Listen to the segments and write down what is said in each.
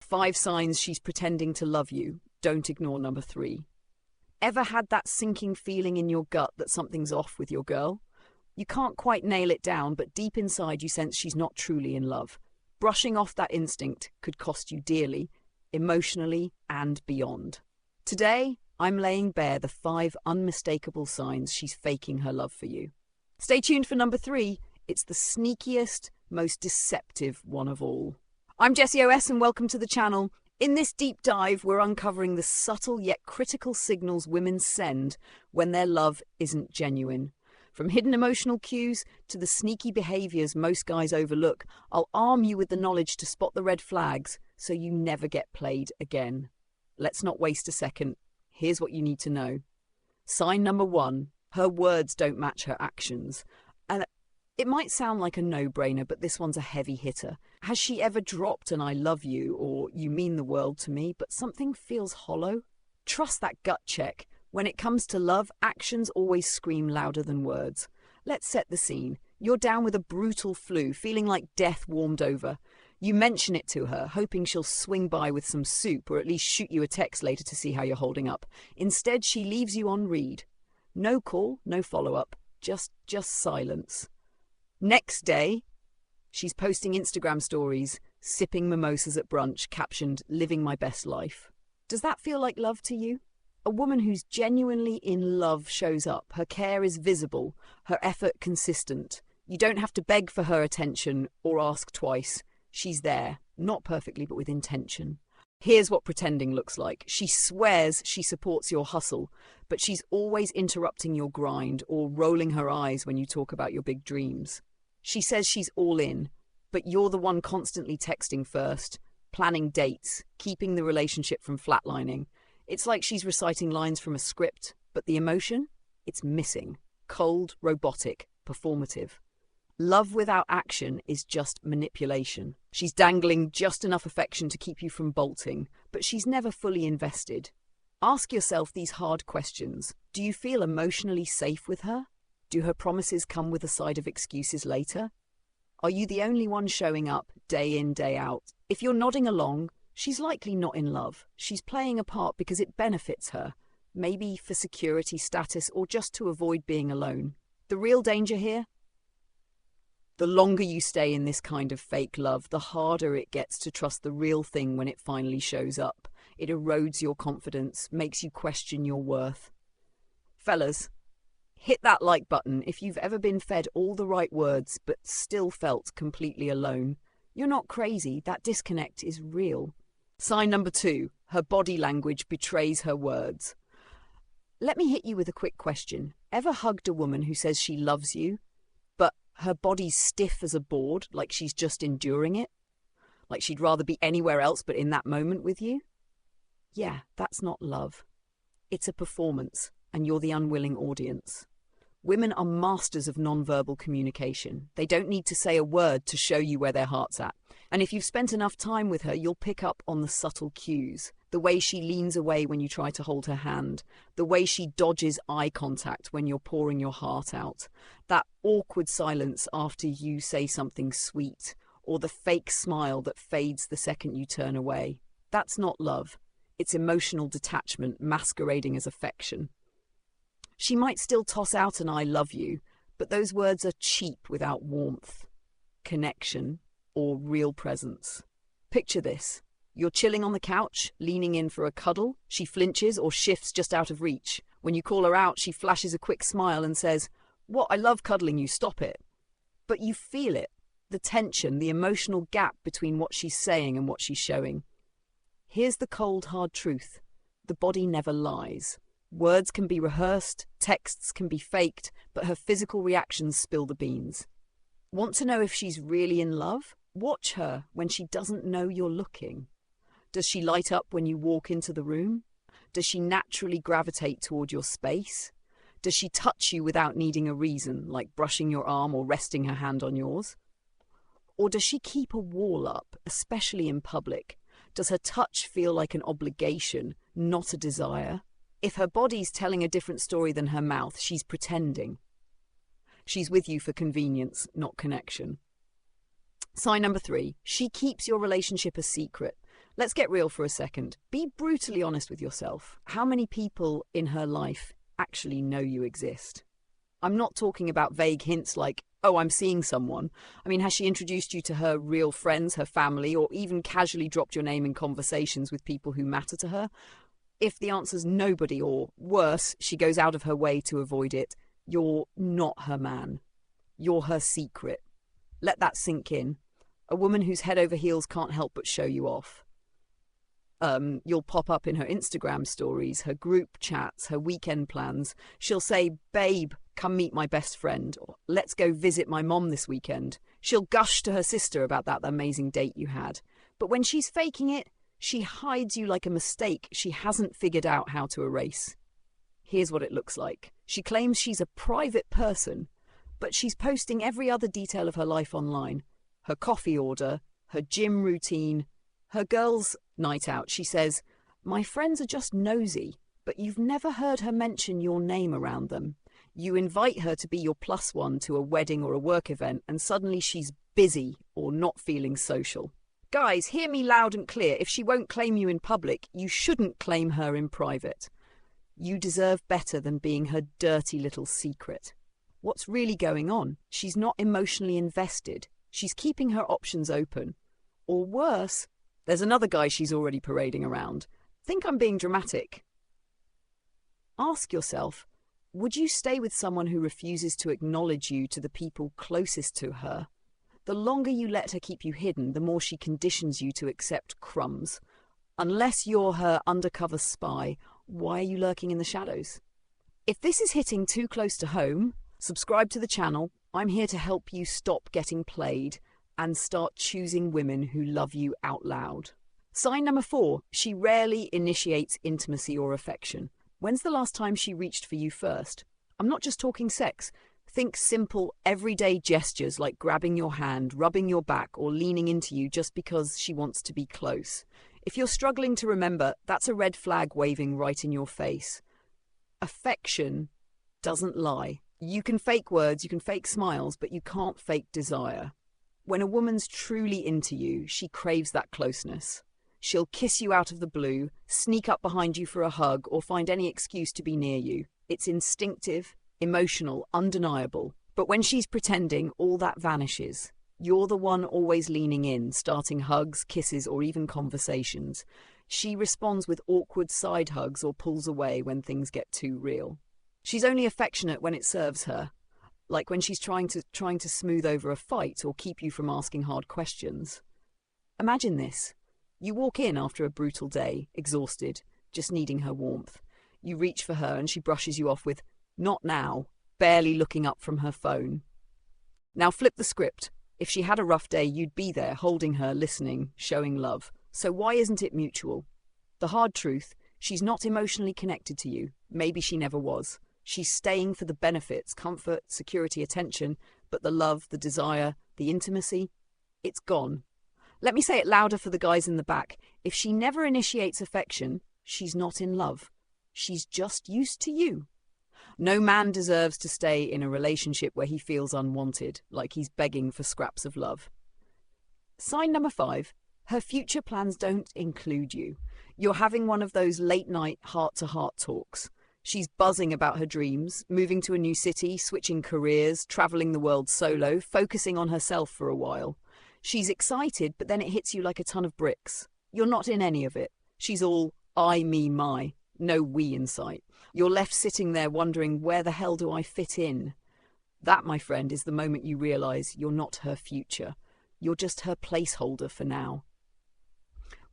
5 signs she's pretending to love you. Don't ignore number 3. Ever had that sinking feeling in your gut that something's off with your girl? You can't quite nail it down, but deep inside you sense she's not truly in love. Brushing off that instinct could cost you dearly, emotionally and beyond. Today, I'm laying bare the 5 unmistakable signs she's faking her love for you. Stay tuned for number 3. It's the sneakiest, most deceptive one of all. I'm Jessie O.S. and welcome to the channel. In this deep dive, we're uncovering the subtle yet critical signals women send when their love isn't genuine. From hidden emotional cues to the sneaky behaviours most guys overlook, I'll arm you with the knowledge to spot the red flags so you never get played again. Let's not waste a second. Here's what you need to know. Sign number 1, her words don't match her actions. And it might sound like a no-brainer, but this one's a heavy hitter. Has she ever dropped an "I love you" or "you mean the world to me," but something feels hollow? Trust that gut check. When it comes to love, actions always scream louder than words. Let's set the scene. You're down with a brutal flu, feeling like death warmed over. You mention it to her, hoping she'll swing by with some soup or at least shoot you a text later to see how you're holding up. Instead, she leaves you on read. No call, no follow-up, just silence. Next day, she's posting Instagram stories, sipping mimosas at brunch, captioned, "Living my best life." Does that feel like love to you? A woman who's genuinely in love shows up. Her care is visible, her effort consistent. You don't have to beg for her attention or ask twice. She's there, not perfectly, but with intention. Here's what pretending looks like. She swears she supports your hustle, but she's always interrupting your grind or rolling her eyes when you talk about your big dreams. She says she's all in, but you're the one constantly texting first, planning dates, keeping the relationship from flatlining. It's like she's reciting lines from a script, but the emotion? It's missing. Cold, robotic, performative. Love without action is just manipulation. She's dangling just enough affection to keep you from bolting, but she's never fully invested. Ask yourself these hard questions. Do you feel emotionally safe with her? Do her promises come with a side of excuses later? Are you the only one showing up day in, day out? If you're nodding along, she's likely not in love. She's playing a part because it benefits her, maybe for security status or just to avoid being alone. The real danger here? The longer you stay in this kind of fake love, the harder it gets to trust the real thing when it finally shows up. It erodes your confidence, makes you question your worth. Fellas, hit that like button if you've ever been fed all the right words but still felt completely alone. You're not crazy, that disconnect is real. Sign number 2, her body language betrays her words. Let me hit you with a quick question. Ever hugged a woman who says she loves you, but her body's stiff as a board, like she's just enduring it? Like she'd rather be anywhere else but in that moment with you? Yeah, that's not love. It's a performance, and you're the unwilling audience. Women are masters of non-verbal communication. They don't need to say a word to show you where their heart's at. And if you've spent enough time with her, you'll pick up on the subtle cues. The way she leans away when you try to hold her hand. The way she dodges eye contact when you're pouring your heart out. That awkward silence after you say something sweet. Or the fake smile that fades the second you turn away. That's not love. It's emotional detachment masquerading as affection. She might still toss out an "I love you," but those words are cheap without warmth, connection, or real presence. Picture this. You're chilling on the couch, leaning in for a cuddle. She flinches or shifts just out of reach. When you call her out, she flashes a quick smile and says, "What, I love cuddling you, stop it." But you feel it, the tension, the emotional gap between what she's saying and what she's showing. Here's the cold, hard truth. The body never lies. Words can be rehearsed, texts can be faked, but her physical reactions spill the beans. Want to know if she's really in love? Watch her when she doesn't know you're looking. Does she light up when you walk into the room? Does she naturally gravitate toward your space? Does she touch you without needing a reason, like brushing your arm or resting her hand on yours? Or does she keep a wall up, especially in public? Does her touch feel like an obligation, not a desire? If her body's telling a different story than her mouth, she's pretending. She's with you for convenience, not connection. Sign number 3, she keeps your relationship a secret. Let's get real for a second. Be brutally honest with yourself. How many people in her life actually know you exist? I'm not talking about vague hints like, oh, I'm seeing someone. I mean, has she introduced you to her real friends, her family, or even casually dropped your name in conversations with people who matter to her? If the answer's nobody, or worse, she goes out of her way to avoid it, you're not her man. You're her secret. Let that sink in. A woman who's head over heels can't help but show you off. You'll pop up in her Instagram stories, her group chats, her weekend plans. She'll say, babe, come meet my best friend, or let's go visit my mom this weekend. She'll gush to her sister about that amazing date you had. But when she's faking it, she hides you like a mistake she hasn't figured out how to erase. Here's what it looks like. She claims she's a private person, but she's posting every other detail of her life online. Her coffee order, her gym routine, her girls' night out. She says, my friends are just nosy, but you've never heard her mention your name around them. You invite her to be your plus one to a wedding or a work event, and suddenly she's busy or not feeling social. Guys, hear me loud and clear. If she won't claim you in public, you shouldn't claim her in private. You deserve better than being her dirty little secret. What's really going on? She's not emotionally invested. She's keeping her options open. Or worse, there's another guy she's already parading around. Think I'm being dramatic? Ask yourself, would you stay with someone who refuses to acknowledge you to the people closest to her? The longer you let her keep you hidden, the more she conditions you to accept crumbs. Unless you're her undercover spy, why are you lurking in the shadows? If this is hitting too close to home, subscribe to the channel. I'm here to help you stop getting played and start choosing women who love you out loud. Sign number 4, she rarely initiates intimacy or affection. When's the last time she reached for you first? I'm not just talking sex. Think simple, everyday gestures like grabbing your hand, rubbing your back, or leaning into you just because she wants to be close. If you're struggling to remember, that's a red flag waving right in your face. Affection doesn't lie. You can fake words, you can fake smiles, but you can't fake desire. When a woman's truly into you, she craves that closeness. She'll kiss you out of the blue, sneak up behind you for a hug, or find any excuse to be near you. It's instinctive, emotional, undeniable. But when she's pretending, all that vanishes. You're the one always leaning in, starting hugs, kisses, or even conversations. She responds with awkward side hugs or pulls away when things get too real. She's only affectionate when it serves her, like when she's trying to smooth over a fight or keep you from asking hard questions. Imagine this. You walk in after a brutal day, exhausted, just needing her warmth. You reach for her and she brushes you off with, "Not now," barely looking up from her phone. Now flip the script. If she had a rough day, you'd be there, holding her, listening, showing love. So why isn't it mutual? The hard truth, she's not emotionally connected to you. Maybe she never was. She's staying for the benefits, comfort, security, attention, but the love, the desire, the intimacy, it's gone. Let me say it louder for the guys in the back. If she never initiates affection, she's not in love. She's just used to you. No man deserves to stay in a relationship where he feels unwanted, like he's begging for scraps of love. Sign number 5, her future plans don't include you. You're having one of those late-night heart-to-heart talks. She's buzzing about her dreams, moving to a new city, switching careers, traveling the world solo, focusing on herself for a while. She's excited, but then it hits you like a ton of bricks. You're not in any of it. She's all I, me, my. No we in sight. You're left sitting there wondering, where the hell do I fit in? That, my friend, is the moment you realize you're not her future. You're just her placeholder for now.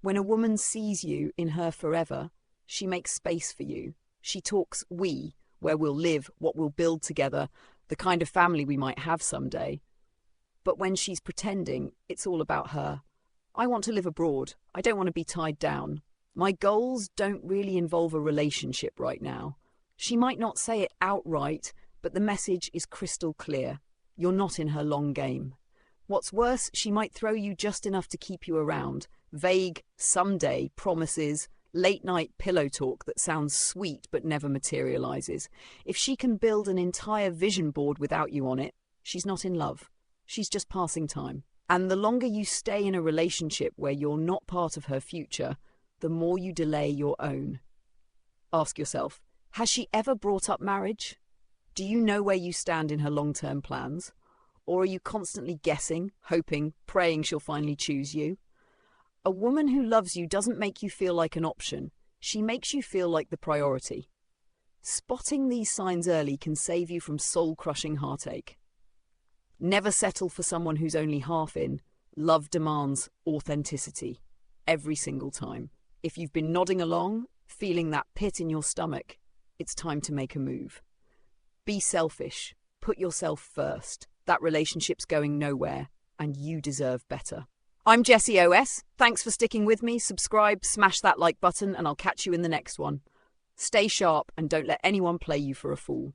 When a woman sees you in her forever, she makes space for you. She talks we, where we'll live, what we'll build together, the kind of family we might have someday. But when she's pretending, it's all about her. I want to live abroad. I don't want to be tied down. My goals don't really involve a relationship right now. She might not say it outright, but the message is crystal clear. You're not in her long game. What's worse, she might throw you just enough to keep you around. Vague, someday promises, late-night pillow talk that sounds sweet but never materializes. If she can build an entire vision board without you on it, she's not in love. She's just passing time. And the longer you stay in a relationship where you're not part of her future, the more you delay your own. Ask yourself, has she ever brought up marriage? Do you know where you stand in her long-term plans? Or are you constantly guessing, hoping, praying she'll finally choose you? A woman who loves you doesn't make you feel like an option. She makes you feel like the priority. Spotting these signs early can save you from soul-crushing heartache. Never settle for someone who's only half in. Love demands authenticity every single time. If you've been nodding along, feeling that pit in your stomach, it's time to make a move. Be selfish. Put yourself first. That relationship's going nowhere, and you deserve better. I'm Jessie O.S. Thanks for sticking with me. Subscribe, smash that like button, and I'll catch you in the next one. Stay sharp and don't let anyone play you for a fool.